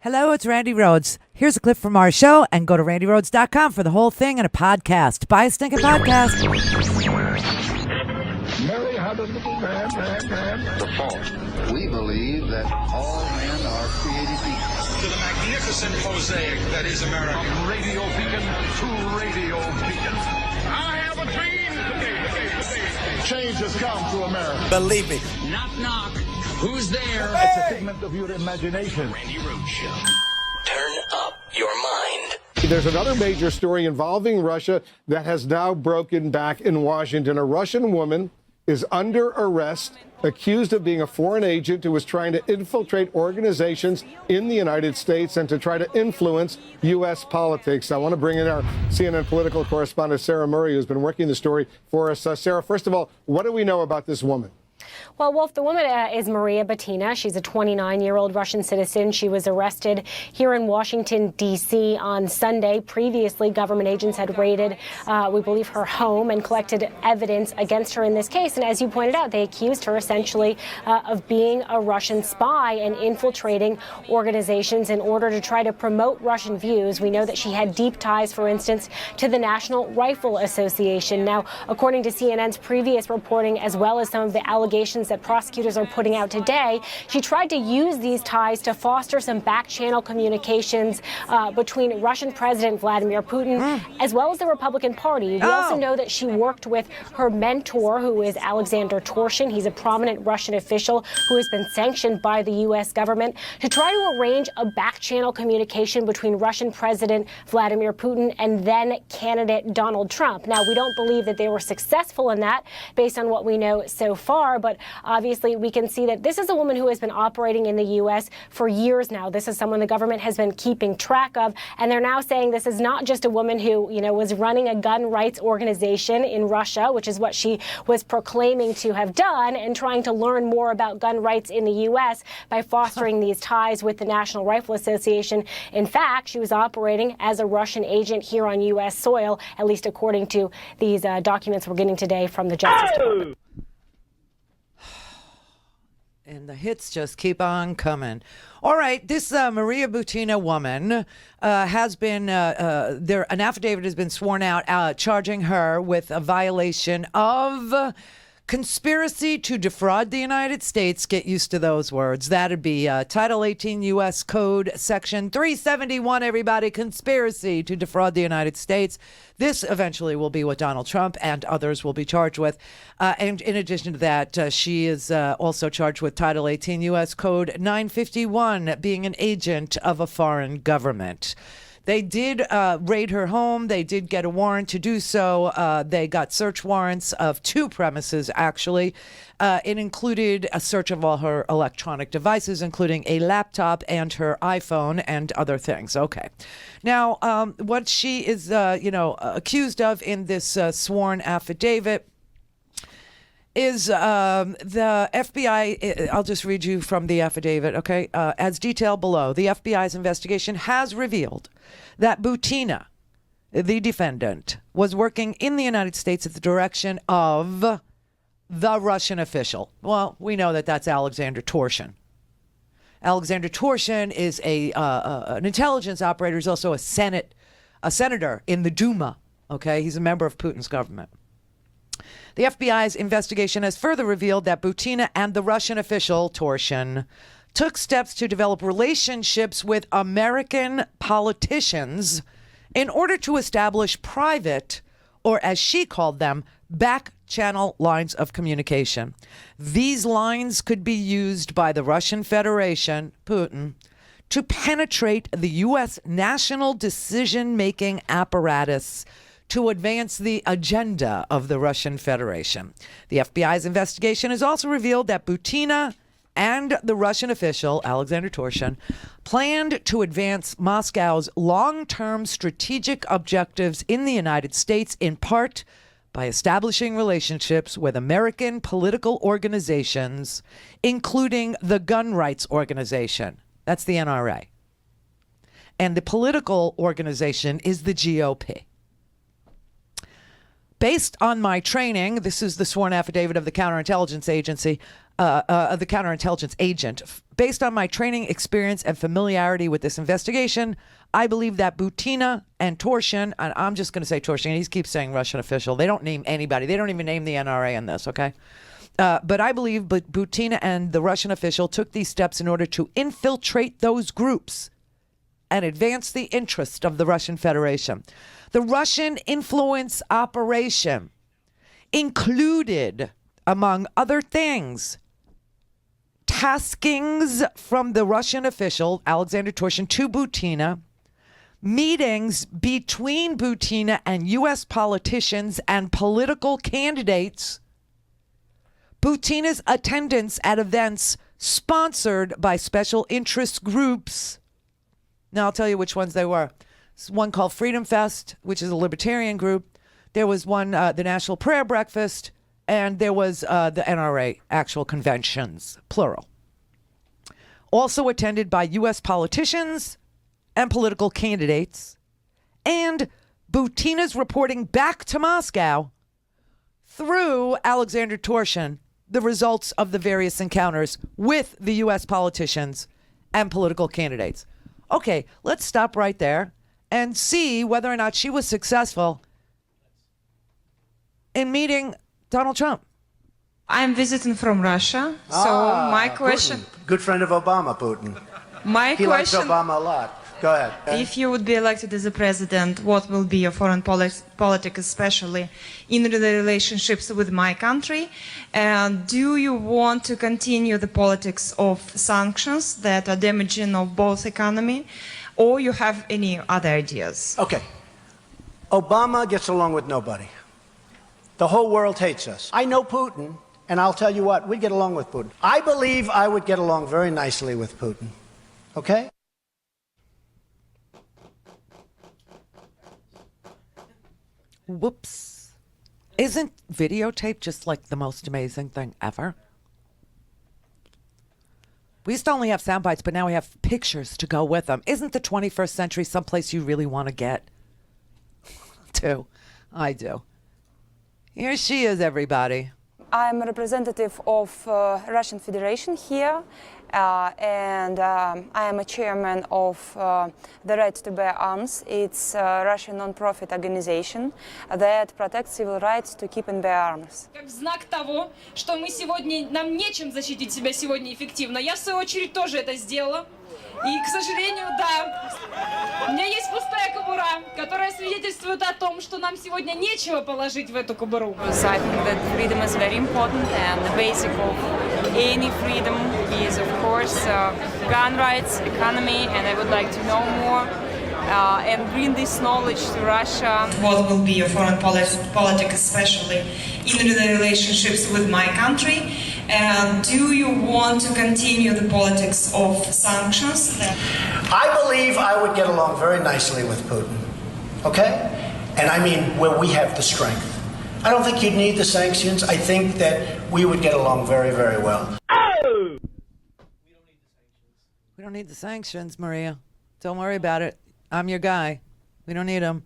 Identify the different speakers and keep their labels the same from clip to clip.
Speaker 1: Hello, it's Randi Rhodes. Here's a clip from our show, and go to randyrhodes.com for the whole thing and a podcast. Buy a stinking podcast.
Speaker 2: Mary had a little man.
Speaker 3: The fault. We believe that all men are created equal.
Speaker 4: To the magnificent mosaic that is America.
Speaker 2: From radio beacon to radio beacon. I have a dream today. Change has come to America.
Speaker 5: Believe me.
Speaker 4: Knock, knock. Who's there?
Speaker 2: It's a figment of your imagination.
Speaker 4: Randi Rhodes Show.
Speaker 5: Turn up your mind.
Speaker 6: There's another major story involving Russia that has now broken back in Washington. A Russian woman is under arrest, accused of being a foreign agent who was trying to infiltrate organizations in the United States and to try to influence U.S. politics. I want to bring in our CNN political correspondent, Sarah Murray, who's been working the story for us. Sarah, first of all, what do we know about this woman?
Speaker 7: Well, Wolf, the woman is Maria Butina. She's a 29-year-old Russian citizen. She was arrested here in Washington, D.C. on Sunday. Previously, government agents had raided, we believe, her home and collected evidence against her in this case. And as you pointed out, they accused her essentially of being a Russian spy and infiltrating organizations in order to try to promote Russian views. We know that she had deep ties, for instance, to the National Rifle Association. Now, according to CNN's previous reporting, as well as some of the allegations that prosecutors are putting out today, she tried to use these ties to foster some back-channel communications between Russian President Vladimir Putin as well as the Republican Party. We also know that she worked with her mentor, who is Alexander Torshin. He's a prominent Russian official who has been sanctioned by the U.S. government to try to arrange a back-channel communication between Russian President Vladimir Putin and then candidate Donald Trump. Now, we don't believe that they were successful in that based on what we know so far, but obviously we can see that this is a woman who has been operating in the U.S. for years now. This is someone the government has been keeping track of, and they're now saying this is not just a woman who, was running a gun rights organization in Russia, which is what she was proclaiming to have done, and trying to learn more about gun rights in the U.S. by fostering these ties with the National Rifle Association. In fact, she was operating as a Russian agent here on U.S. soil, at least according to these documents we're getting today from the Justice Department.
Speaker 1: And the hits just keep on coming. All right, this Maria Butina woman has been, an affidavit has been sworn out charging her with a violation of conspiracy to defraud the United States. Get used to those words. That'd be Title 18 U.S. Code Section 371, everybody. Conspiracy to defraud the United States. This eventually will be what Donald Trump and others will be charged with. And in addition to that, she is also charged with Title 18 U.S. Code 951, being an agent of a foreign government. They did raid her home. They did get a warrant to do so. They got search warrants of 2 premises, actually. It included a search of all her electronic devices, including a laptop and her iPhone and other things. Okay. Now, what she is, accused of in this sworn affidavit is the FBI, I'll just read you from the affidavit, okay? As detailed below, the FBI's investigation has revealed that Butina, the defendant, was working in the United States at the direction of the Russian official. Well, we know that that's Alexander Torshin. Alexander Torshin is an intelligence operator. He's also a senator in the Duma, okay? He's a member of Putin's government. The FBI's investigation has further revealed that Butina and the Russian official, Torshin, took steps to develop relationships with American politicians in order to establish private, or as she called them, back-channel lines of communication. These lines could be used by the Russian Federation, Putin, to penetrate the U.S. national decision-making apparatus to advance the agenda of the Russian Federation. The FBI's investigation has also revealed that Butina and the Russian official, Alexander Torshin, planned to advance Moscow's long-term strategic objectives in the United States, in part by establishing relationships with American political organizations, including the Gun Rights Organization. That's the NRA. And the political organization is the GOP. Based on my training, this is the sworn affidavit of the counterintelligence agency, the counterintelligence agent, Based on my training, experience, and familiarity with this investigation, I believe that Butina and Torshin, and I'm just going to say Torshin, he keeps saying Russian official. They don't name anybody. They don't even name the NRA in this, okay? But I believe Butina and the Russian official took these steps in order to infiltrate those groups and advance the interest of the Russian Federation. The Russian influence operation included, among other things, taskings from the Russian official, Alexander Torshin, to Butina, meetings between Butina and U.S. politicians and political candidates, Butina's attendance at events sponsored by special interest groups. Now, I'll tell you which ones they were. There's one called Freedom Fest, which is a libertarian group. There was one, the National Prayer Breakfast, and there was the NRA actual conventions, plural. Also attended by U.S. politicians and political candidates. And Butina's reporting back to Moscow through Alexander Torshin the results of the various encounters with the U.S. politicians and political candidates. Okay, let's stop right there and see whether or not she was successful in meeting Donald Trump.
Speaker 8: I'm visiting from Russia, so my question...
Speaker 9: Putin. Good friend of Obama, Putin.
Speaker 8: He
Speaker 9: likes Obama a lot. Go ahead.
Speaker 8: If you would be elected as a president, what will be your foreign politics, especially in the relationships with my country? And do you want to continue the politics of sanctions that are damaging of both economy, or you have any other ideas?
Speaker 9: Okay. Obama gets along with nobody. The whole world hates us. I know Putin, and I'll tell you what, we get along with Putin. I believe I would get along very nicely with Putin. Okay?
Speaker 1: Whoops. Isn't videotape just like the most amazing thing ever? We used to only have sound bites, but now we have pictures to go with them. Isn't the 21st century someplace you really want to get to? I do. Here she is, everybody.
Speaker 10: I'm a representative of Russian Federation here, and I am a chairman of the Right to Bear Arms. It's a Russian non-profit organization that protects civil rights to keep and bear arms.
Speaker 11: Как знак того, что мы сегодня, нам нечем защитить себя сегодня эффективно. Я, в свою очередь, тоже это сделала. И, к сожалению, да, у меня есть пустая кобура, которая свидетельствует о том, что нам сегодня нечего положить в эту кобуру.
Speaker 10: I think that freedom is very important, and the basic of any freedom is, of course, gun rights, economy, and I would like to know more and bring this knowledge to Russia.
Speaker 8: What will be your foreign politics, especially in the relationships with my country? And do you want to continue the politics of sanctions?
Speaker 9: I believe I would get along very nicely with Putin. Okay? And I mean where we have the strength. I don't think you'd need the sanctions. I think that we would get along very, very well.
Speaker 1: We don't need the sanctions, Maria. Don't worry about it. I'm your guy. We don't need them.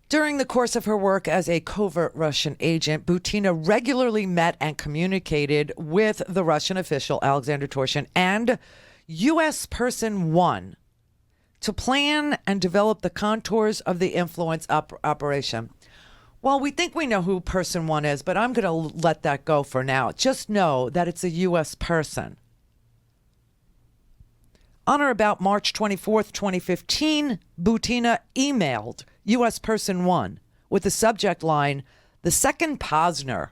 Speaker 1: During the course of her work as a covert Russian agent, Butina regularly met and communicated with the Russian official, Alexander Torshin, and U.S. Person 1 to plan and develop the contours of the influence operation. Well, we think we know who Person 1 is, but I'm going to let that go for now. Just know that it's a U.S. person. On or about March 24th, 2015, Butina emailed U.S. Person 1 with the subject line, "The Second Posner."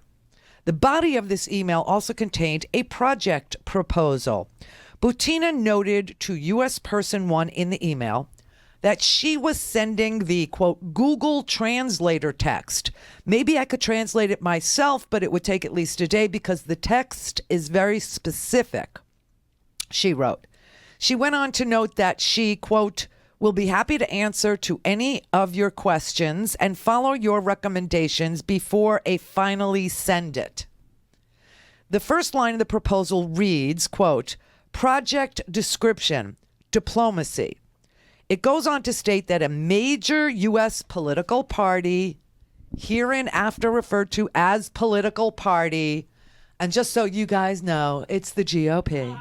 Speaker 1: The body of this email also contained a project proposal. Butina noted to U.S. Person 1 in the email that she was sending the, quote, Google Translator text. Maybe I could translate it myself, but it would take at least a day because the text is very specific, she wrote. She went on to note that she, quote, will be happy to answer to any of your questions and follow your recommendations before I finally send it. The first line of the proposal reads, quote, project description, diplomacy. It goes on to state that a major U.S. political party, hereinafter referred to as political party, And just so you guys know, it's the GOP.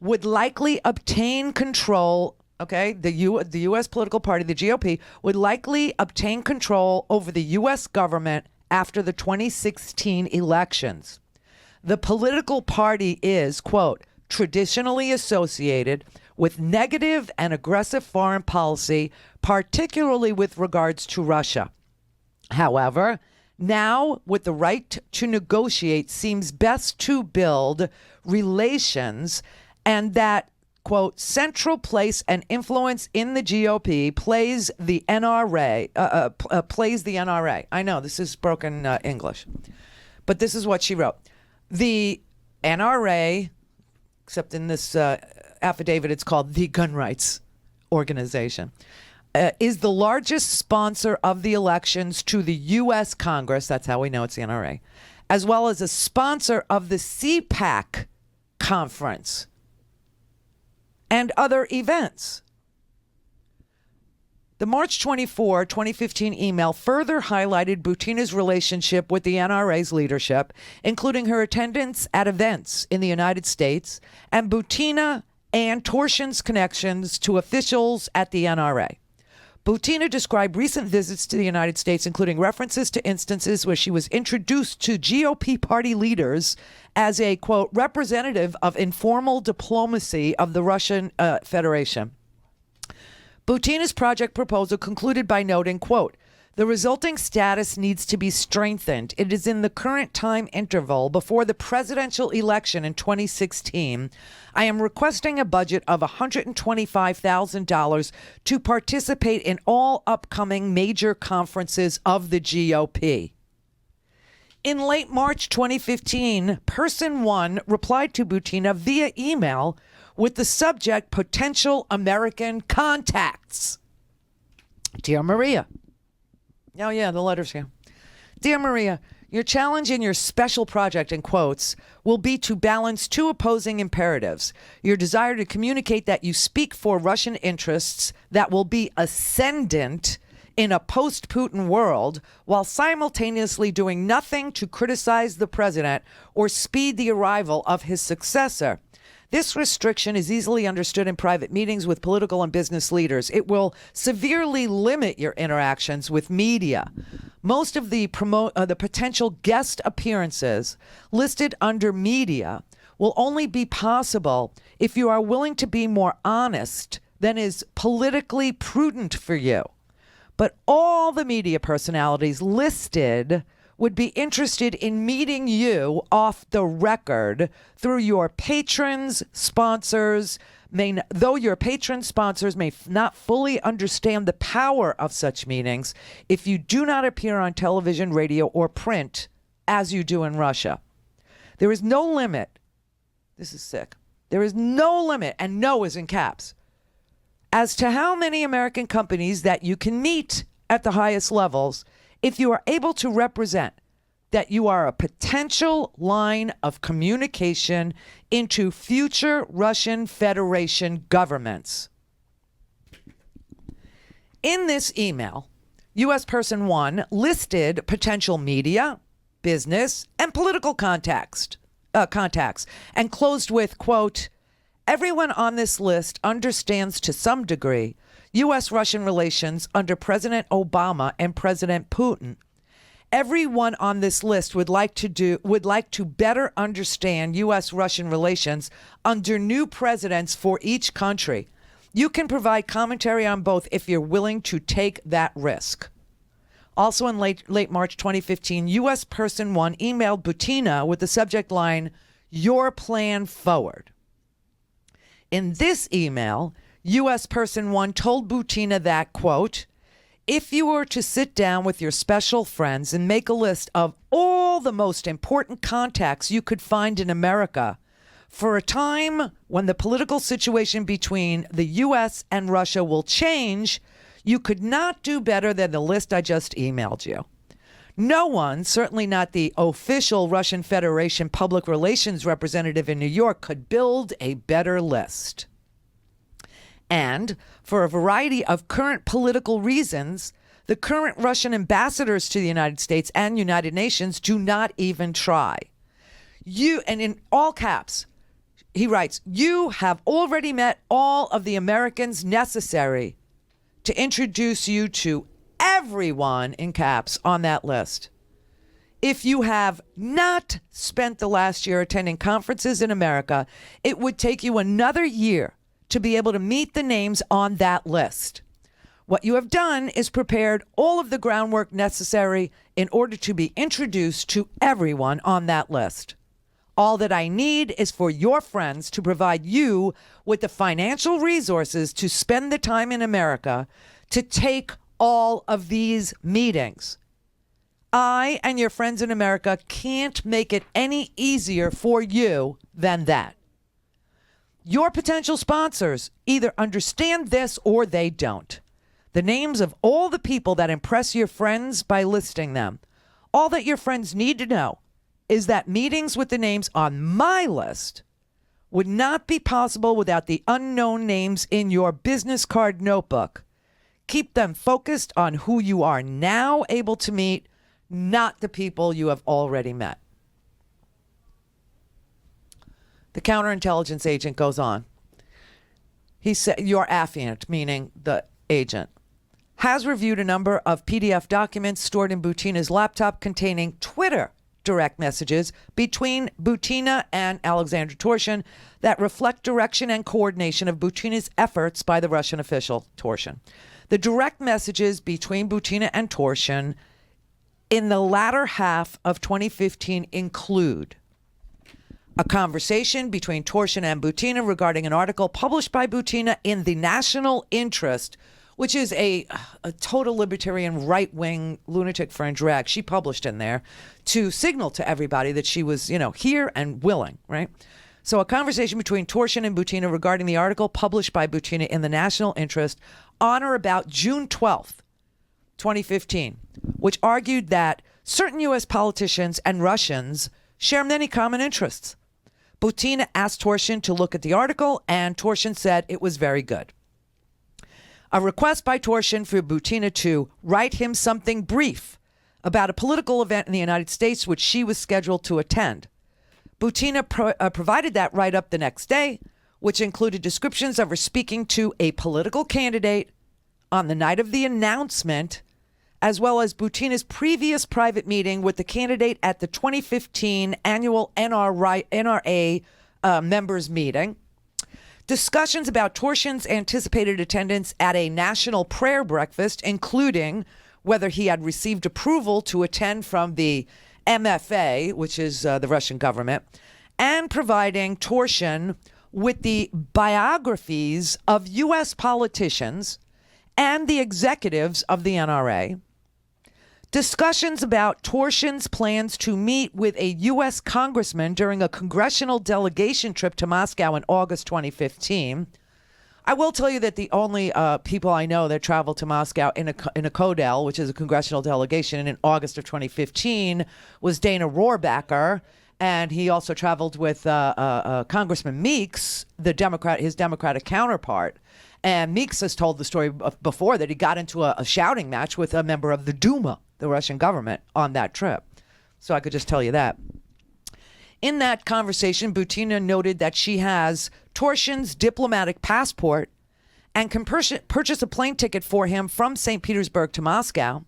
Speaker 1: Would likely obtain control, okay, the U.S. political party, the GOP, would likely obtain control over the U.S. government after the 2016 elections. The political party is, quote, traditionally associated with negative and aggressive foreign policy, particularly with regards to Russia. However, now, with the right to negotiate, seems best to build relations, and that, quote, central place and influence in the GOP plays the NRA. Plays the NRA. I know this is broken English, but this is what she wrote. The NRA, except in this affidavit, it's called the Gun Rights Organization, is the largest sponsor of the elections to the U.S. Congress. That's how we know it's the NRA, as well as a sponsor of the CPAC conference and other events. The March 24, 2015 email further highlighted Butina's relationship with the NRA's leadership, including her attendance at events in the United States and Butina and Torshin's connections to officials at the NRA. Butina described recent visits to the United States, including references to instances where she was introduced to GOP party leaders as a, quote, representative of informal diplomacy of the Russian Federation. Butina's project proposal concluded by noting, quote, the resulting status needs to be strengthened. It is in the current time interval before the presidential election in 2016. I am requesting a budget of $125,000 to participate in all upcoming major conferences of the GOP. In late March 2015, Person 1 replied to Butina via email with the subject, potential American contacts. Dear Maria. Oh, yeah, the letter's here. Dear Maria, your challenge in your special project, in quotes, will be to balance two opposing imperatives. Your desire to communicate that you speak for Russian interests that will be ascendant in a post-Putin world, while simultaneously doing nothing to criticize the president or speed the arrival of his successor. This restriction is easily understood in private meetings with political and business leaders. It will severely limit your interactions with media. Most of the potential guest appearances listed under media will only be possible if you are willing to be more honest than is politically prudent for you. But all the media personalities listed would be interested in meeting you off the record through your patrons, sponsors, though your patron sponsors may not fully understand the power of such meetings if you do not appear on television, radio, or print as you do in Russia. There is no limit. This is sick. There is no limit, and no is in caps, as to how many American companies that you can meet at the highest levels if you are able to represent that you are a potential line of communication into future Russian Federation governments. In this email, U.S. Person 1 listed potential media, business, and political contacts, and closed with, quote, everyone on this list understands to some degree U.S.-Russian relations under President Obama and President Putin. Everyone on this list would like to better understand U.S.-Russian relations under new presidents for each country. You can provide commentary on both if you're willing to take that risk. Also in late March 2015, U.S. Person 1 emailed Butina with the subject line, your plan forward. In this email, U.S. Person 1 told Butina that, quote, if you were to sit down with your special friends and make a list of all the most important contacts you could find in America for a time when the political situation between the U.S. and Russia will change, you could not do better than the list I just emailed you. No one, certainly not the official Russian Federation public relations representative in New York, could build a better list. And for a variety of current political reasons, The current Russian ambassadors to the United States and United Nations do not even try. You, and in all caps, he writes, you have already met all of the Americans necessary to introduce you to everyone, in caps, on that list. If you have not spent the last year attending conferences in America, it would take you another year to be able to meet the names on that list. What you have done is prepared all of the groundwork necessary in order to be introduced to everyone on that list. All that I need is for your friends to provide you with the financial resources to spend the time in America to take all of these meetings. I and your friends in America can't make it any easier for you than that. Your potential sponsors either understand this or they don't. The names of all the people that impress your friends by listing them. All that your friends need to know is that meetings with the names on my list would not be possible without the unknown names in your business card notebook. Keep them focused on who you are now able to meet, not the people you have already met. The counterintelligence agent goes on. He said, your affiant, meaning the agent, has reviewed a number of PDF documents stored in Butina's laptop containing Twitter direct messages between Butina and Alexander Torshin that reflect direction and coordination of Butina's efforts by the Russian official Torshin. The direct messages between Butina and Torshin in the latter half of 2015 include a conversation between Torshin and Butina regarding an article published by Butina in the National Interest, which is a total libertarian right-wing lunatic fringe rag she published in there to signal to everybody that she was, here and willing, right? So a conversation between Torshin and Butina regarding the article published by Butina in the National Interest on or about June 12th, 2015, which argued that certain U.S. politicians and Russians share many common interests. Butina asked Torshin to look at the article, and Torshin said it was very good. A request by Torshin for Butina to write him something brief about a political event in the United States which she was scheduled to attend. Butina provided that write-up the next day, which included descriptions of her speaking to a political candidate on the night of the announcement, as well as Butina's previous private meeting with the candidate at the 2015 annual NRA members meeting. Discussions about Torshin's anticipated attendance at a national prayer breakfast, including whether he had received approval to attend from the MFA, which is the Russian government, and providing Torshin with the biographies of U.S. politicians and the executives of the NRA. Discussions about Torshin's plans to meet with a U.S. congressman during a congressional delegation trip to Moscow in August 2015. I will tell you that the only people I know that traveled to Moscow in a CODEL, which is a congressional delegation, in August of 2015 was Dana Rohrabacher, and he also traveled with Congressman Meeks, his Democratic counterpart. And Meeks has told the story before that he got into a shouting match with a member of the Duma, the Russian government, on that trip. So I could just tell you that. In that conversation, Butina noted that she has Torshin's diplomatic passport and can purchase a plane ticket for him from St. Petersburg to Moscow.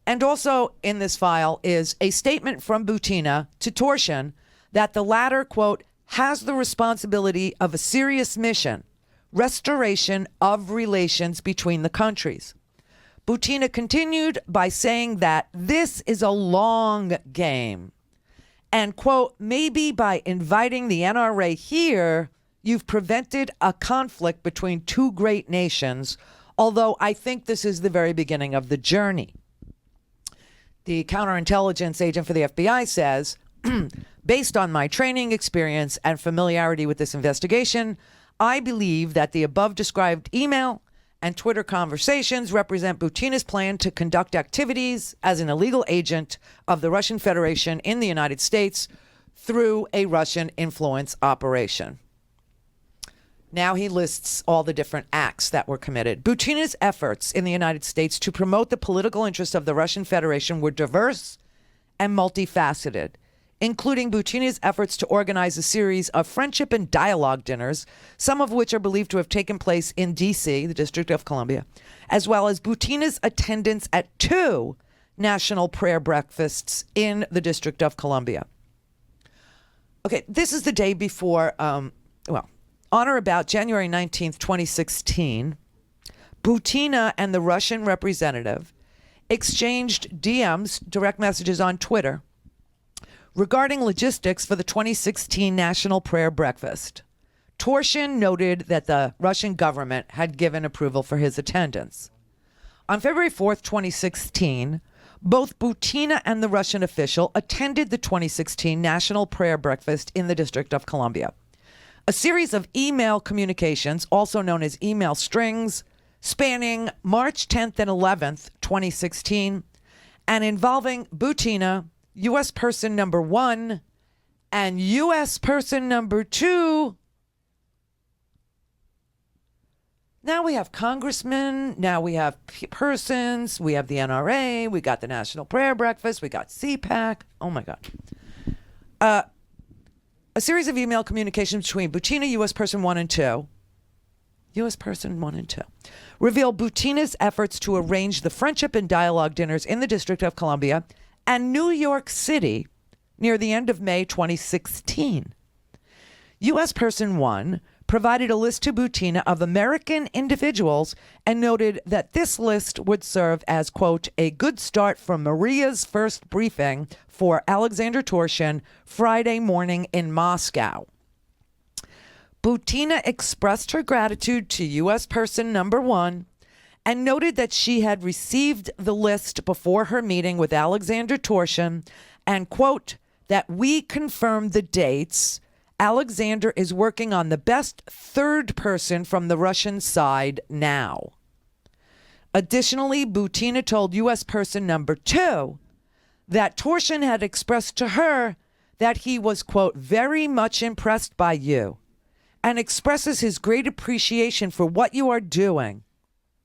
Speaker 1: And also in this file is a statement from Butina to Torshin that the latter, quote, has the responsibility of a serious mission, restoration of relations between the countries. Butina continued by saying that this is a long game. And, quote, maybe by inviting the NRA here, you've prevented a conflict between two great nations, although I think this is the very beginning of the journey. The counterintelligence agent for the FBI says, based on my training, experience, and familiarity with this investigation, I believe that the above described email and Twitter conversations represent Butina's plan to conduct activities as an illegal agent of the Russian Federation in the United States through a Russian influence operation. Now he lists all the different acts that were committed. Butina's efforts in the United States to promote the political interests of the Russian Federation were diverse and multifaceted, including Butina's efforts to organize a series of friendship and dialogue dinners, some of which are believed to have taken place in D.C., the District of Columbia, as well as Butina's attendance at 2 national prayer breakfasts in the District of Columbia. Okay, this is the day before, on or about January 19th, 2016, Butina and the Russian representative exchanged DMs, direct messages on Twitter, regarding logistics for the 2016 National Prayer Breakfast. Torshin noted that the Russian government had given approval for his attendance. On February 4th, 2016, both Butina and the Russian official attended the 2016 National Prayer Breakfast in the District of Columbia. A series of email communications, also known as email strings, spanning March 10th and 11th, 2016, and involving Butina, U.S. person number 1, and U.S. person number 2. Now we have congressmen, now we have persons, we have the NRA, we got the National Prayer Breakfast, we got CPAC. Oh my God. A series of email communications between Butina, U.S. person 1 and 2, U.S. person 1 and 2, reveal Butina's efforts to arrange the friendship and dialogue dinners in the District of Columbia and New York City near the end of May 2016. U.S. person 1 provided a list to Butina of American individuals and noted that this list would serve as, quote, a good start for Maria's first briefing for Alexander Torshin Friday morning in Moscow. Butina expressed her gratitude to U.S. person number 1 and noted that she had received the list before her meeting with Alexander Torshin and, quote, that we confirmed the dates. Alexander is working on the best third person from the Russian side now. Additionally, Butina told U.S. person number 2 that Torshin had expressed to her that he was, quote, very much impressed by you and expresses his great appreciation for what you are doing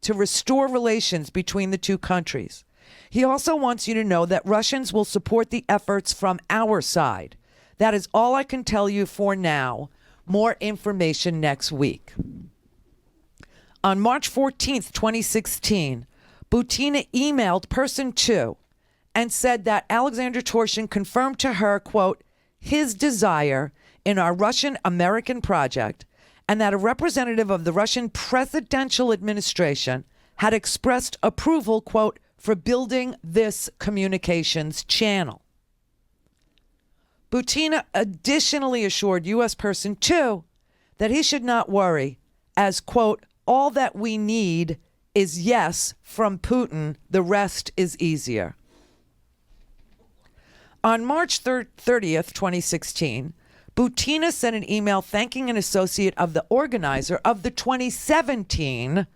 Speaker 1: to restore relations between the 2 countries. He also wants you to know that Russians will support the efforts from our side. That is all I can tell you for now. More information next week. On March 14th, 2016, Butina emailed person 2 and said that Alexander Torshin confirmed to her, quote, his desire in our Russian-American project and that a representative of the Russian presidential administration had expressed approval, quote, for building this communications channel. Butina additionally assured U.S. person 2 that he should not worry as, quote, all that we need is yes from Putin. The rest is easier. On March 30th, 2016, Butina sent an email thanking an associate of the organizer of the 2017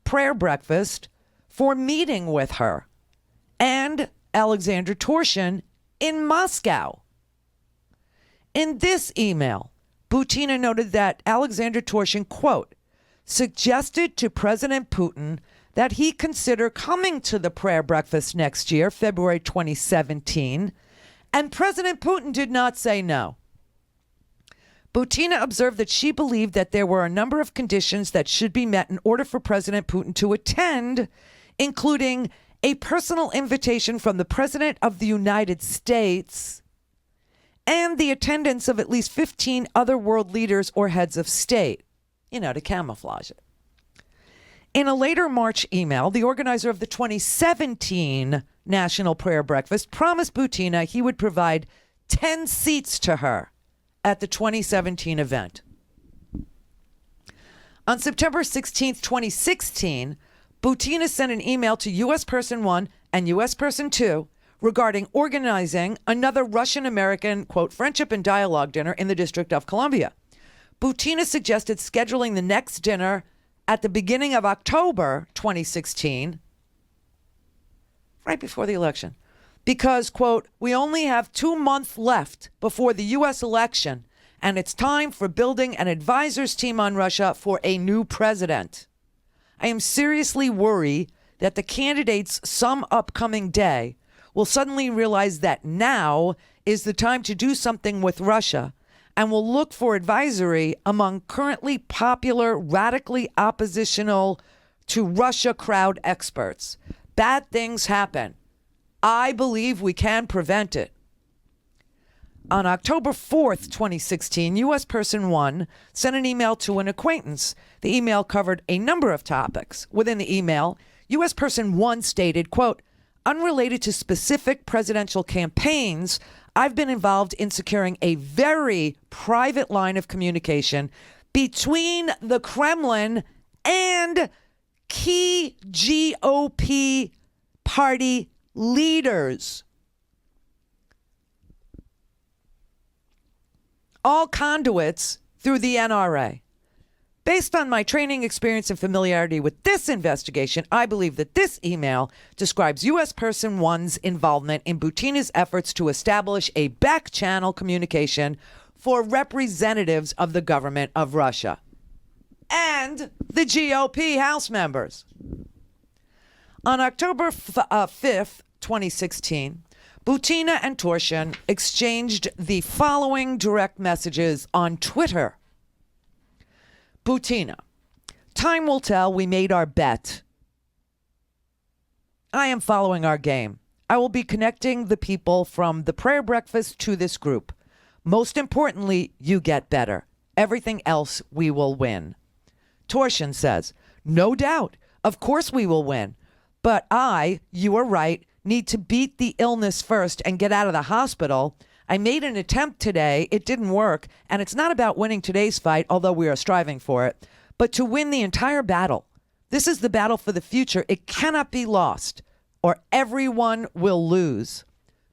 Speaker 1: prayer breakfast for meeting with her and Alexander Torshin in Moscow. In this email, Butina noted that Alexander Torshin, quote, suggested to President Putin that he consider coming to the prayer breakfast next year, February 2017, and President Putin did not say no. Butina observed that she believed that there were a number of conditions that should be met in order for President Putin to attend, including a personal invitation from the President of the United States and the attendance of at least 15 other world leaders or heads of state, to camouflage it. In a later March email, the organizer of the 2017 National Prayer Breakfast promised Butina he would provide 10 seats to her at the 2017 event. On September 16th, 2016, Butina sent an email to U.S. Person 1 and U.S. Person 2 regarding organizing another Russian-American, quote, friendship and dialogue dinner in the District of Columbia. Butina suggested scheduling the next dinner at the beginning of October 2016, right before the election, because, quote, we only have 2 months left before the U.S. election, and it's time for building an advisors team on Russia for a new president. I am seriously worried that the candidates some upcoming day will suddenly realize that now is the time to do something with Russia and will look for advisory among currently popular, radically oppositional to Russia crowd experts. Bad things happen. I believe we can prevent it. On October 4th, 2016, U.S. Person 1 sent an email to an acquaintance. The email covered a number of topics. Within the email, U.S. Person 1 stated, quote, unrelated to specific presidential campaigns, I've been involved in securing a very private line of communication between the Kremlin and key GOP party leaders. All conduits through the NRA. Based on my training, experience, and familiarity with this investigation, I believe that this email describes U.S. Person 1's involvement in Butina's efforts to establish a back-channel communication for representatives of the government of Russia and the GOP House members. On October 5th, 2016, Butina and Torshin exchanged the following direct messages on Twitter. Butina, time will tell. We made our bet. I am following our game. I will be connecting the people from the prayer breakfast to this group. Most importantly, you get better. Everything else we will win. Torshin says, no doubt. Of course we will win. But you are right, need to beat the illness first and get out of the hospital. I made an attempt today. It didn't work. And it's not about winning today's fight, although we are striving for it, but to win the entire battle. This is the battle for the future. It cannot be lost or everyone will lose.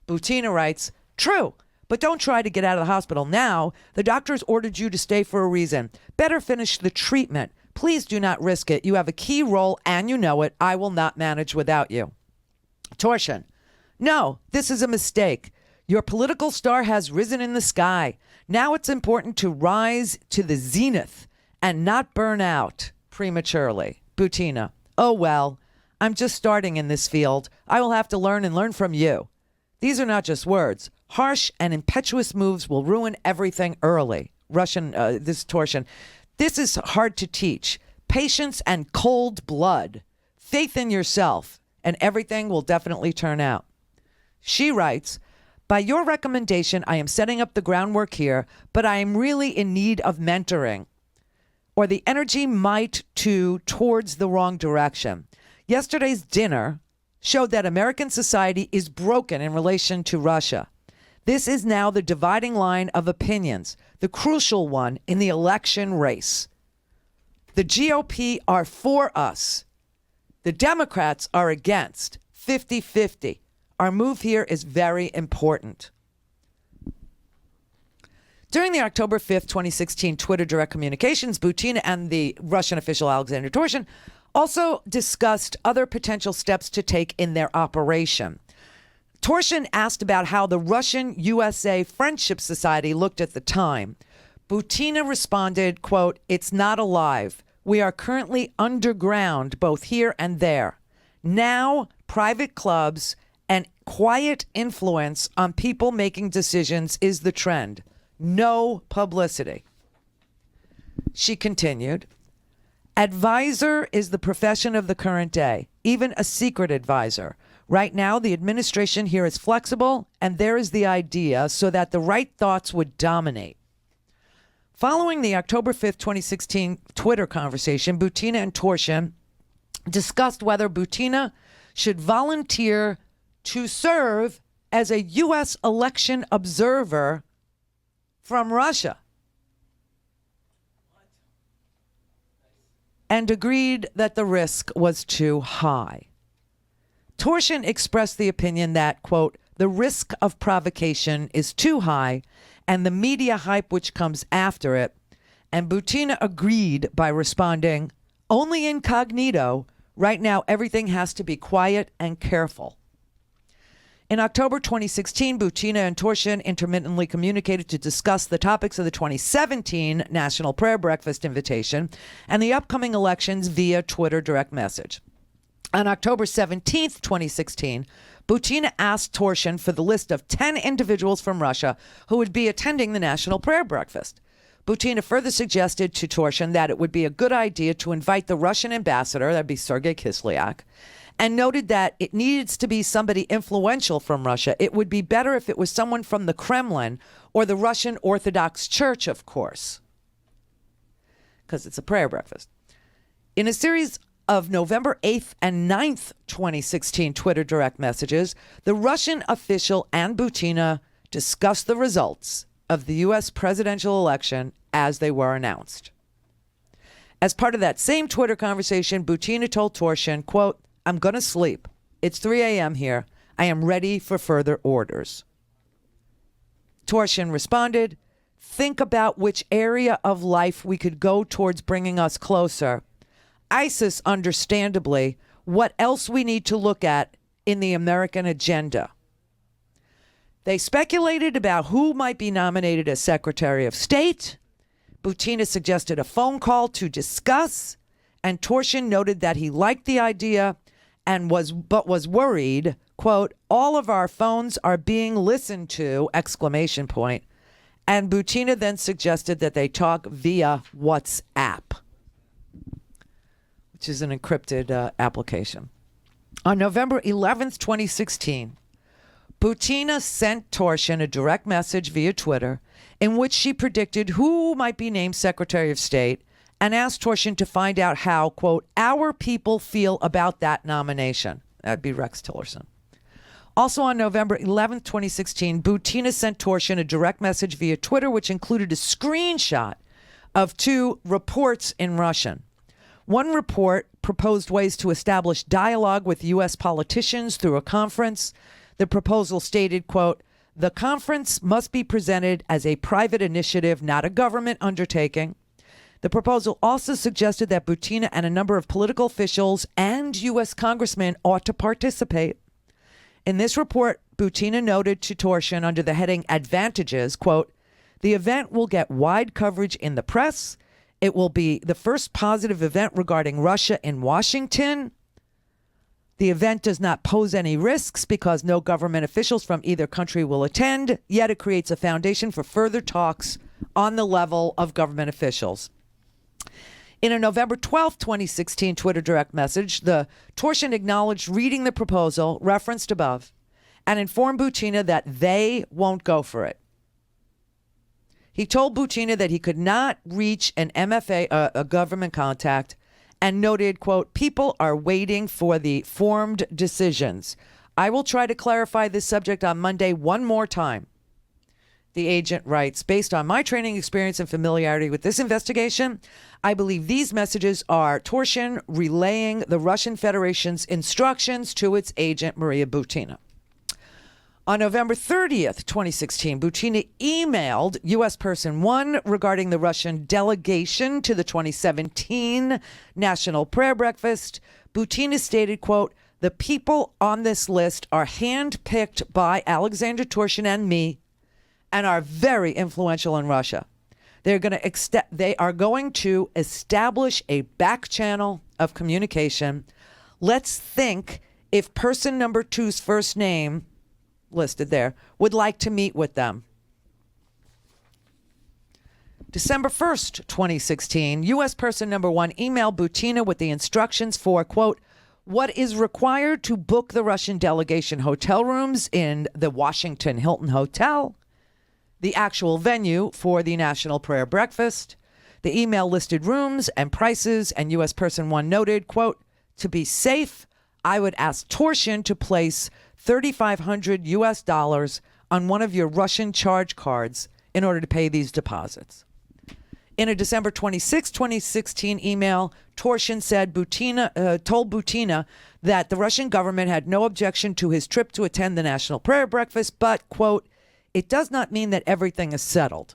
Speaker 1: Butina writes, true, but don't try to get out of the hospital now. The doctors ordered you to stay for a reason. Better finish the treatment. Please do not risk it. You have a key role and you know it. I will not manage without you. Torshin, no, this is a mistake. Your political star has risen in the sky. Now it's important to rise to the zenith and not burn out prematurely. Butina, oh well, I'm just starting in this field. I will have to learn and learn from you. These are not just words. Harsh and impetuous moves will ruin everything early. This Torshin, this is hard to teach. Patience and cold blood. Faith in yourself, and everything will definitely turn out. She writes, by your recommendation, I am setting up the groundwork here, but I am really in need of mentoring, or the energy might towards the wrong direction. Yesterday's dinner showed that American society is broken in relation to Russia. This is now the dividing line of opinions, the crucial one in the election race. The GOP are for us. The Democrats are against, 50-50. Our move here is very important. During the October 5th, 2016 Twitter direct communications, Butina and the Russian official Alexander Torshin also discussed other potential steps to take in their operation. Torshin asked about how the Russian-USA Friendship Society looked at the time. Butina responded, quote, it's not alive. We are currently underground, both here and there. Now, private clubs and quiet influence on people making decisions is the trend. No publicity. She continued, advisor is the profession of the current day, even a secret advisor. Right now, the administration here is flexible, and there is the idea so that the right thoughts would dominate. Following the October 5th, 2016 Twitter conversation, Butina and Torshin discussed whether Butina should volunteer to serve as a U.S. election observer from Russia, and agreed that the risk was too high. Torshin expressed the opinion that, quote, the risk of provocation is too high and the media hype which comes after it, and Butina agreed by responding, only incognito. Right now, everything has to be quiet and careful. In October 2016, Butina and Torshin intermittently communicated to discuss the topics of the 2017 National Prayer Breakfast invitation and the upcoming elections via Twitter direct message. On October 17th, 2016, Butina asked Torshin for the list of 10 individuals from Russia who would be attending the National Prayer Breakfast. Butina further suggested to Torshin that it would be a good idea to invite the Russian ambassador, that'd be Sergei Kislyak, and noted that it needs to be somebody influential from Russia. It would be better if it was someone from the Kremlin or the Russian Orthodox Church, of course, because it's a prayer breakfast. In a series of November 8th and 9th, 2016 Twitter direct messages, the Russian official and Butina discussed the results of the U.S. presidential election as they were announced. As part of that same Twitter conversation, Butina told Torshin, quote, "I'm going to sleep. It's 3 a.m. here. I am ready for further orders." Torshin responded, "Think about which area of life we could go towards bringing us closer. ISIS, understandably, what else we need to look at in the American agenda." They speculated about who might be nominated as Secretary of State. Butina suggested a phone call to discuss, and Torshin noted that he liked the idea and was worried, quote, "All of our phones are being listened to," exclamation point. And Butina then suggested that they talk via WhatsApp, which is an encrypted application. On November 11th, 2016, Butina sent Torshin a direct message via Twitter in which she predicted who might be named Secretary of State and asked Torshin to find out how, quote, "our people feel about that nomination." That'd be Rex Tillerson. Also on November 11th, 2016, Butina sent Torshin a direct message via Twitter, which included a screenshot of 2 reports in Russian. One report proposed ways to establish dialogue with U.S. politicians through a conference. The proposal stated, quote, "The conference must be presented as a private initiative, not a government undertaking." The proposal also suggested that Butina and a number of political officials and U.S. congressmen ought to participate. In this report, Butina noted to Torshin under the heading Advantages, quote, "The event will get wide coverage in the press. It will be the first positive event regarding Russia in Washington. The event does not pose any risks because no government officials from either country will attend, yet it creates a foundation for further talks on the level of government officials." In a November 12th, 2016 Twitter direct message, the Torshin acknowledged reading the proposal referenced above and informed Butina that they won't go for it. He told Butina that he could not reach an MFA, a government contact, and noted, quote, "People are waiting for the formed decisions. I will try to clarify this subject on Monday one more time." The agent writes, "Based on my training, experience, and familiarity with this investigation, I believe these messages are Torshin relaying the Russian Federation's instructions to its agent, Maria Butina." On November 30th, 2016, Butina emailed U.S. Person 1 regarding the Russian delegation to the 2017 National Prayer Breakfast. Butina stated, quote, "The people on this list are handpicked by Alexander Torshin and me and are very influential in Russia. They are going to establish a back channel of communication. Let's think if person number 2's first name listed there would like to meet with them." December 1st, 2016, U.S. Person Number 1 emailed Butina with the instructions for, quote, "what is required to book the Russian delegation hotel rooms in the Washington Hilton Hotel, the actual venue for the National Prayer Breakfast." The email listed rooms and prices, and U.S. Person 1 noted, quote, "To be safe, I would ask Torshin to place $3,500 US on one of your Russian charge cards in order to pay these deposits." In a December 26, 2016 email, Torshin said told Butina that the Russian government had no objection to his trip to attend the National Prayer Breakfast, but, quote, "it does not mean that everything is settled.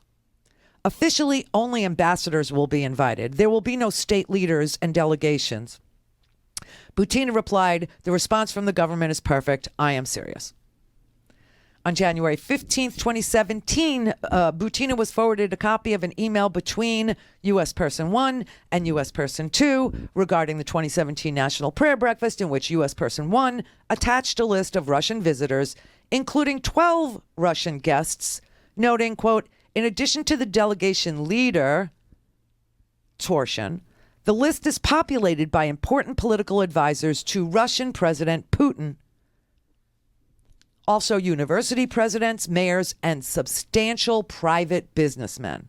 Speaker 1: Officially, only ambassadors will be invited. There will be no state leaders and delegations." Butina replied, "The response from the government is perfect. I am serious." On January 15th, 2017, Butina was forwarded a copy of an email between U.S. Person 1 and U.S. Person 2 regarding the 2017 National Prayer Breakfast, in which U.S. Person 1 attached a list of Russian visitors, including 12 Russian guests, noting, quote, in addition to the delegation leader, Torshin, the list is populated by important political advisors to Russian President Putin. Also, university presidents, mayors, and substantial private businessmen.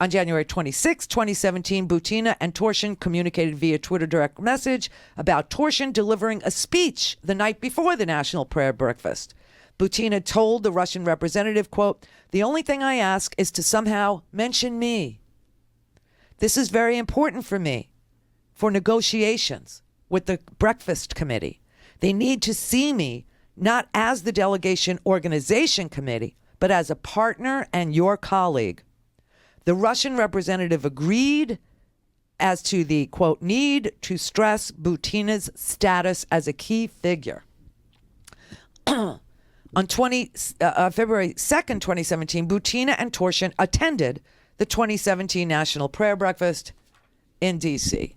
Speaker 1: On January 26, 2017, Butina and Torshin communicated via Twitter direct message about Torshin delivering a speech the night before the National Prayer Breakfast. Butina told the Russian representative, quote, the only thing I ask is to somehow mention me. This is very important for me for negotiations with the breakfast committee. They need to see me not as the delegation organization committee, but as a partner and your colleague. The Russian representative agreed as to the, quote, need to stress Butina's status as a key figure. On February 2nd, 2017, Butina and Torshin attended the 2017 National Prayer Breakfast in D.C.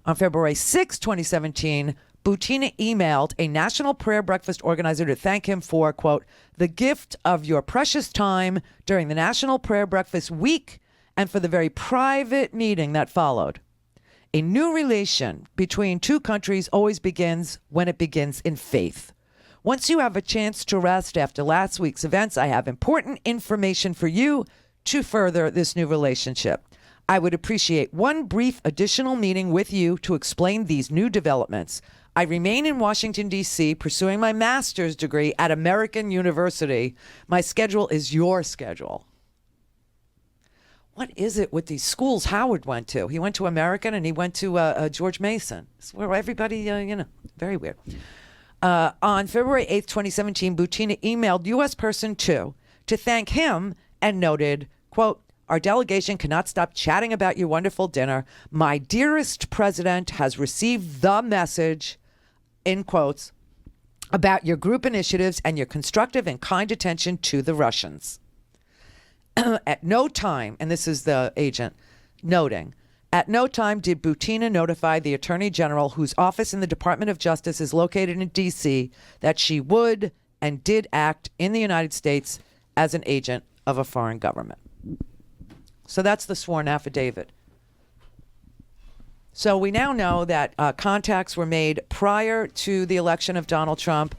Speaker 1: On February 6, 2017, Butina emailed a National Prayer Breakfast organizer to thank him for, quote, the gift of your precious time during the National Prayer Breakfast week and for the very private meeting that followed. A new relation between two countries always begins when it begins in faith. Once you have a chance to rest after last week's events, I have important information for you to further this new relationship. I would appreciate one brief additional meeting with you to explain these new developments. I remain in Washington, D.C., pursuing my master's degree at American University. My schedule is your schedule. What is it with these schools Howard went to? He went to American and he went to George Mason. It's where everybody, very weird. On February 8th, 2017, Butina emailed U.S. Person 2 to thank him and noted, quote, our delegation cannot stop chatting about your wonderful dinner. My dearest president has received the message, in quotes, about your group initiatives and your constructive and kind attention to the Russians. At no time, and this is the agent noting, at no time did Butina notify the Attorney General, whose office in the Department of Justice is located in D.C., that she would and did act in the United States as an agent of a foreign government. So that's the sworn affidavit. So we now know that contacts were made prior to the election of Donald Trump,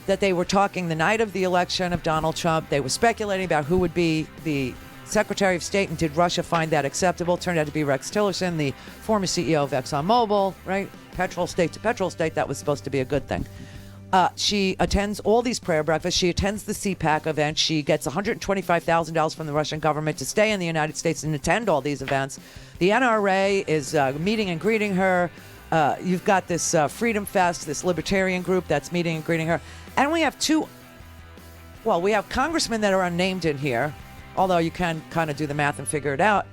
Speaker 1: that they were talking the night of the election of Donald Trump. They were speculating about who would be the Secretary of State, and did Russia find that acceptable? Turned out to be Rex Tillerson, the former CEO of ExxonMobil, right? Petrol state to petrol state, that was supposed to be a good thing. She attends all these prayer breakfasts. She attends the CPAC event. She gets $125,000 from the Russian government to stay in the United States and attend all these events. The NRA is meeting and greeting her. You've got this Freedom Fest, this libertarian group that's meeting and greeting her. And we have we have congressmen that are unnamed in here, although you can kind of do the math and figure it out.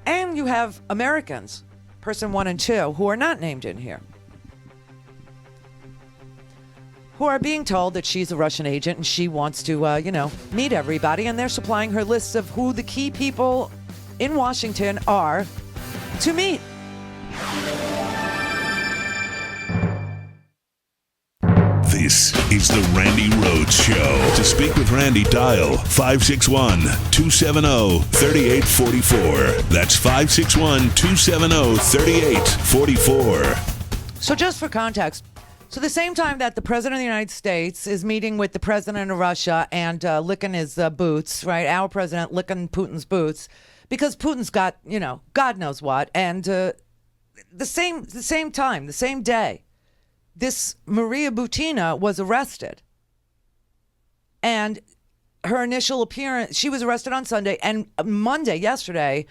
Speaker 1: And you have Americans, Person 1 and 2, who are not named in here, who are being told that she's a Russian agent and she wants to, meet everybody. And they're supplying her lists of who the key people in Washington are to meet.
Speaker 12: This is the Randi Rhodes Show. To speak with Randi, dial 561-270-3844. That's 561-270-3844.
Speaker 1: So just for context, so the same time that the president of the United States is meeting with the president of Russia and licking his boots, right? Our president licking Putin's boots because Putin's got, God knows what. And the same time, the same day, this Maria Butina was arrested. And her initial appearance, she was arrested on Sunday, and Monday, yesterday,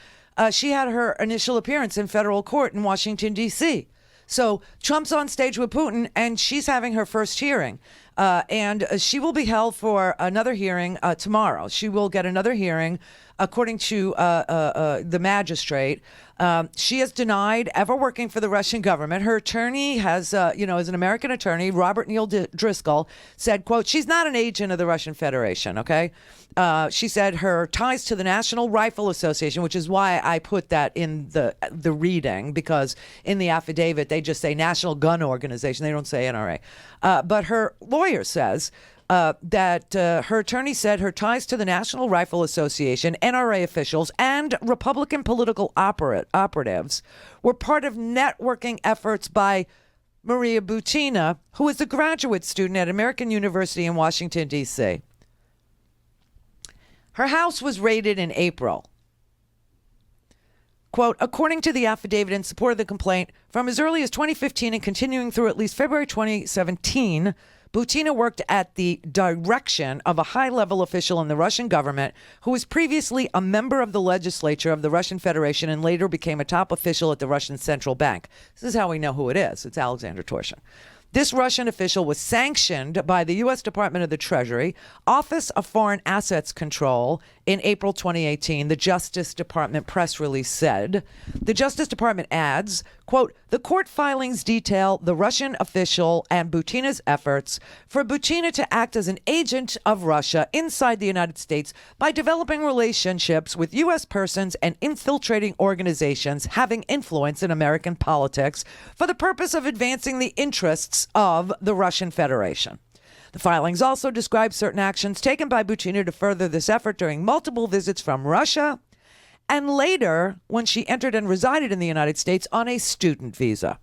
Speaker 1: she had her initial appearance in federal court in Washington, D.C. So Trump's on stage with Putin, and she's having her first hearing. And she will be held for another hearing tomorrow. She will get another hearing according to the magistrate. She has denied ever working for the Russian government. Her attorney has, is an American attorney, Robert Neil Driscoll, said, quote, she's not an agent of the Russian Federation, okay? She said her ties to the National Rifle Association, which is why I put that in the reading, because in the affidavit, they just say National Gun Organization. They don't say NRA. But her lawyer says that her attorney said her ties to the National Rifle Association, NRA officials, and Republican political operatives were part of networking efforts by Maria Butina, who is a graduate student at American University in Washington, D.C. Her house was raided in April. Quote, according to the affidavit in support of the complaint, from as early as 2015 and continuing through at least February 2017, Butina worked at the direction of a high-level official in the Russian government who was previously a member of the legislature of the Russian Federation and later became a top official at the Russian Central Bank. This is how we know who it is. It's Alexander Torshin. This Russian official was sanctioned by the U.S. Department of the Treasury, Office of Foreign Assets Control, in April 2018, the Justice Department press release said. The Justice Department adds, quote, the court filings detail the Russian official and Butina's efforts for Butina to act as an agent of Russia inside the United States by developing relationships with U.S. persons and infiltrating organizations having influence in American politics for the purpose of advancing the interests of the Russian Federation. The filings also describe certain actions taken by Butina to further this effort during multiple visits from Russia and later when she entered and resided in the United States on a student visa.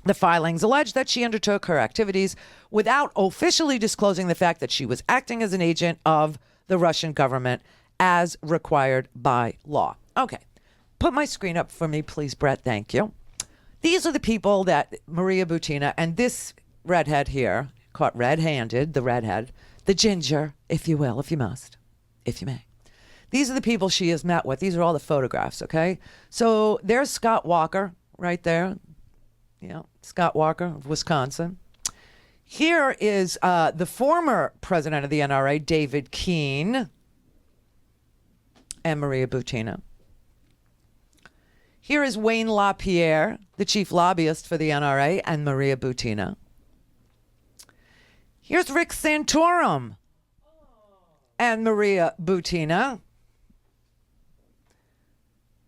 Speaker 1: The filings allege that she undertook her activities without officially disclosing the fact that she was acting as an agent of the Russian government as required by law. Okay, put my screen up for me, please, Brett. Thank you. These are the people that Maria Butina and this redhead here, caught red-handed, the redhead, the ginger, if you will, if you must, if you may. These are the people she has met with. These are all the photographs, okay? So there's Scott Walker right there. Yeah, Scott Walker of Wisconsin. Here is the former president of the NRA, David Keene, and Maria Butina. Here is Wayne LaPierre, the chief lobbyist for the NRA, and Maria Butina. Here's Rick Santorum and Maria Butina.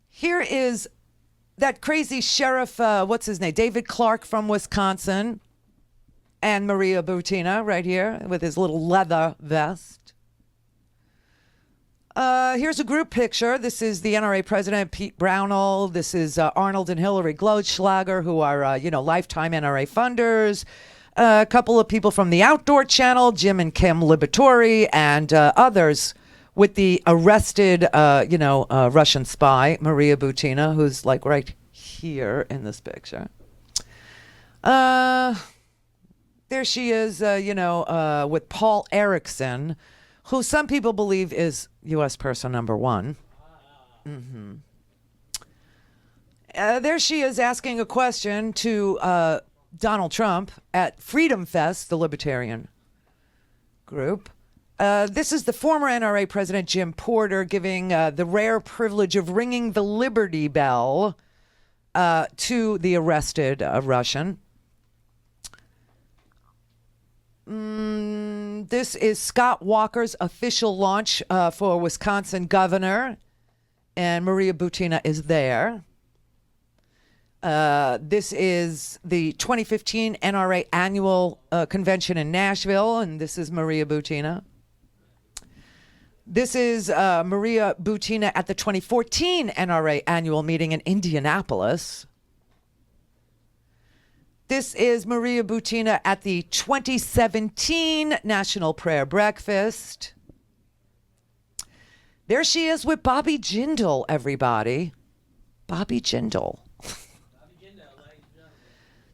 Speaker 1: Here is that crazy sheriff, what's his name? David Clark from Wisconsin, and Maria Butina right here with his little leather vest. Here's a group picture. This is the NRA president, Pete Brownell. This is Arnold and Hillary Glotschlager, who are, lifetime NRA funders. A couple of people from the Outdoor Channel, Jim and Kim Liberatore, and others with the arrested, Russian spy, Maria Butina, who's like right here in this picture. There she is, with Paul Erickson, who some people believe is U.S. person number one. Mm-hmm. There she is asking a question to Donald Trump at Freedom Fest, the libertarian group. This is the former NRA president, Jim Porter, giving the rare privilege of ringing the Liberty Bell to the arrested Russian. This is Scott Walker's official launch for Wisconsin governor, and Maria Butina is there. This is the 2015 NRA annual convention in Nashville, and this is Maria Butina. This is Maria Butina at the 2014 NRA annual meeting in Indianapolis. This is Maria Butina at the 2017 National Prayer Breakfast. There she is with Bobby Jindal, everybody. Bobby Jindal.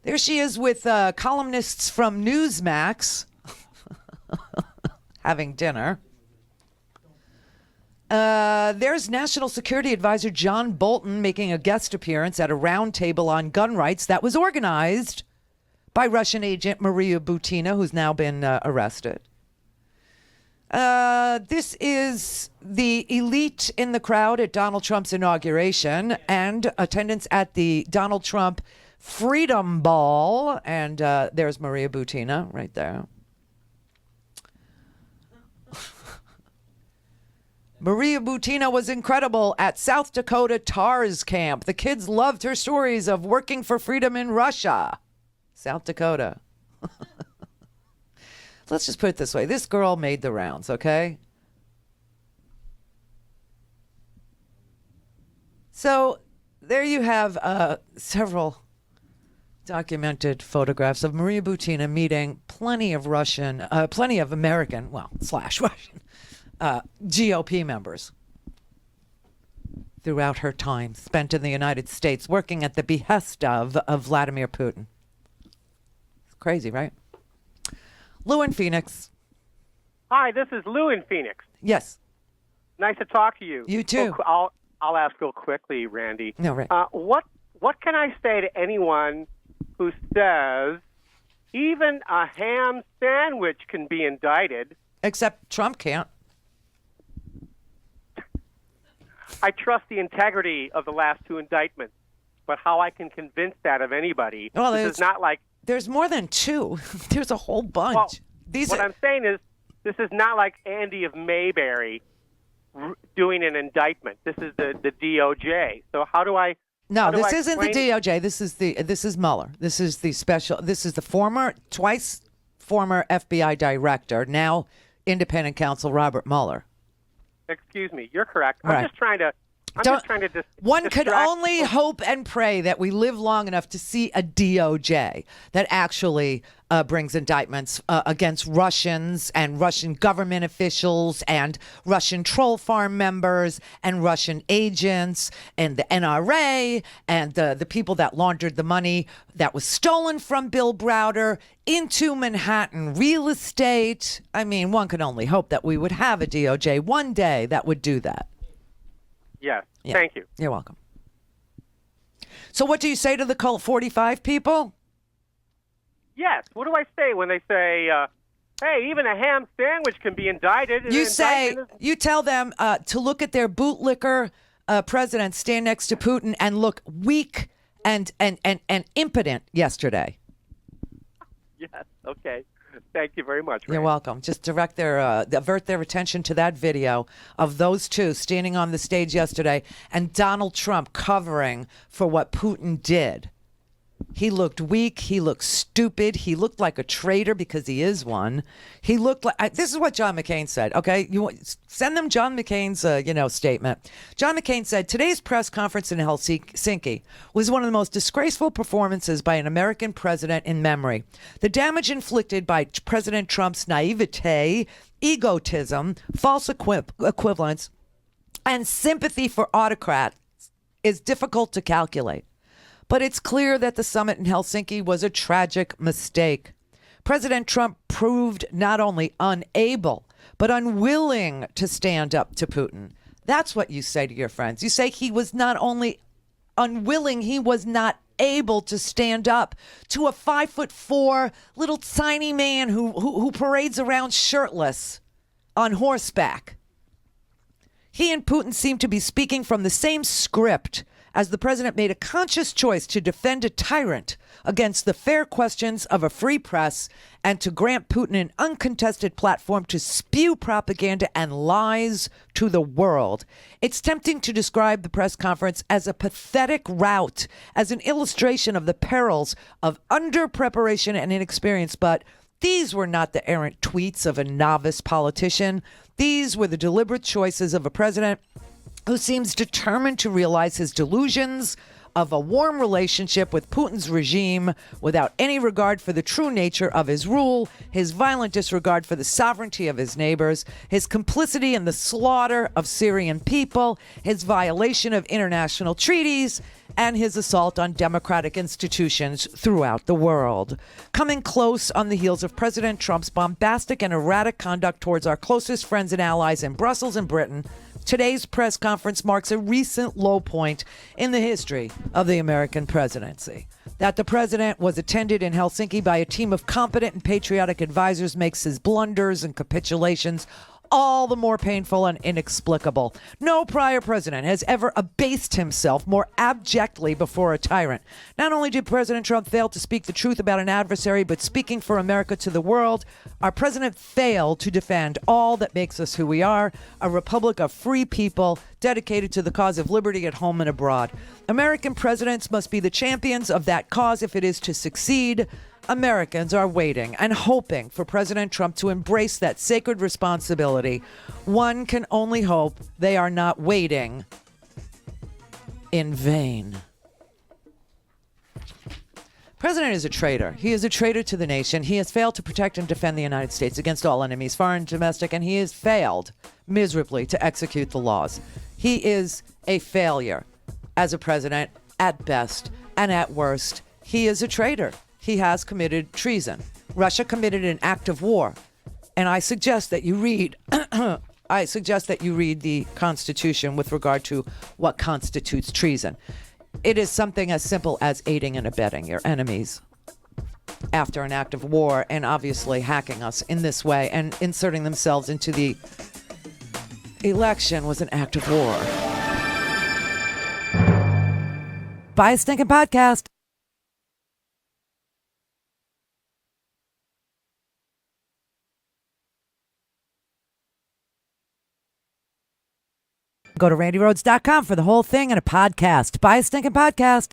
Speaker 1: There she is with columnists from Newsmax having dinner. There's National Security Advisor John Bolton making a guest appearance at a roundtable on gun rights that was organized by Russian agent Maria Butina, who's now been arrested. This is the elite in the crowd at Donald Trump's inauguration and attendance at the Donald Trump Freedom Ball. And there's Maria Butina right there. Maria Butina was incredible at South Dakota TARS camp. The kids loved her stories of working for freedom in Russia. South Dakota. Let's just put it this way. This girl made the rounds, okay? So there you have several documented photographs of Maria Butina meeting plenty of American, / Russian GOP members throughout her time spent in the United States working at the behest of Vladimir Putin. It's crazy, right? Lou in Phoenix.
Speaker 13: Hi, this is Lou in Phoenix.
Speaker 1: Yes.
Speaker 13: Nice to talk to you.
Speaker 1: You too.
Speaker 13: I'll ask real quickly, Randy.
Speaker 1: No, right.
Speaker 13: What can I say to anyone who says even a ham sandwich can be indicted?
Speaker 1: Except Trump can't.
Speaker 13: I trust the integrity of the last two indictments, but how I can convince that of anybody?
Speaker 1: Well,
Speaker 13: this is not like...
Speaker 1: There's more than two. There's a whole bunch.
Speaker 13: Well, I'm saying is, this is not like Andy of Mayberry doing an indictment. This is the DOJ. So how do I?
Speaker 1: No, this isn't the DOJ. This is Mueller. This is the twice former FBI director, now independent counsel Robert Mueller.
Speaker 13: Excuse me. You're correct.
Speaker 1: Right.
Speaker 13: I'm just trying to.
Speaker 1: One could only hope and pray that we live long enough to see a DOJ that actually brings indictments against Russians and Russian government officials and Russian troll farm members and Russian agents and the NRA and the people that laundered the money that was stolen from Bill Browder into Manhattan real estate. I mean, one could only hope that we would have a DOJ one day that would do that.
Speaker 13: Yes.
Speaker 1: Yeah.
Speaker 13: Thank you.
Speaker 1: You're welcome. So what do you say to the Cult 45 people?
Speaker 13: Yes. What do I say when they say, hey, even a ham sandwich can be indicted?
Speaker 1: You tell them to look at their bootlicker president stand next to Putin and look weak and impotent yesterday.
Speaker 13: Yes. Okay. Thank you very much.
Speaker 1: You're welcome. Just divert their attention to that video of those two standing on the stage yesterday and Donald Trump covering for what Putin did. He looked weak. He looked stupid. He looked like a traitor because he is one. He looked like this is what John McCain said. Okay, send them John McCain's statement. John McCain said today's press conference in Helsinki was one of the most disgraceful performances by an American president in memory. The damage inflicted by President Trump's naivete, egotism, false equivalence, and sympathy for autocrats is difficult to calculate. But it's clear that the summit in Helsinki was a tragic mistake. President Trump proved not only unable, but unwilling to stand up to Putin. That's what you say to your friends. You say he was not only unwilling, he was not able to stand up to a 5'4" little tiny man who parades around shirtless on horseback. He and Putin seem to be speaking from the same script as the president made a conscious choice to defend a tyrant against the fair questions of a free press and to grant Putin an uncontested platform to spew propaganda and lies to the world. It's tempting to describe the press conference as a pathetic rout, as an illustration of the perils of under-preparation and inexperience, but these were not the errant tweets of a novice politician. These were the deliberate choices of a president who seems determined to realize his delusions of a warm relationship with Putin's regime without any regard for the true nature of his rule, his violent disregard for the sovereignty of his neighbors, his complicity in the slaughter of Syrian people, his violation of international treaties, and his assault on democratic institutions throughout the world. Coming close on the heels of President Trump's bombastic and erratic conduct towards our closest friends and allies in Brussels and Britain, today's press conference marks a recent low point in the history of the American presidency. That the president was attended in Helsinki by a team of competent and patriotic advisors makes his blunders and capitulations all the more painful and inexplicable. No prior president has ever abased himself more abjectly before a tyrant. Not only did President Trump fail to speak the truth about an adversary, but speaking for America to the world, our president failed to defend all that makes us who we are, a republic of free people dedicated to the cause of liberty at home and abroad. American presidents must be the champions of that cause if it is to succeed. Americans are waiting and hoping for President Trump to embrace that sacred responsibility. One can only hope they are not waiting in vain. President is a traitor. He is a traitor to the nation. He has failed to protect and defend the United States against all enemies, foreign and domestic, and he has failed miserably to execute the laws. He is a failure as a president at best, and at worst, he is a traitor. He has committed treason. Russia committed an act of war, and I suggest that you read the Constitution with regard to what constitutes treason. It is something as simple as aiding and abetting your enemies after an act of war, and obviously hacking us in this way and inserting themselves into the election was an act of war. Buy a stinking podcast. Go to randyrhodes.com for the whole thing and a podcast. Buy a stinking podcast.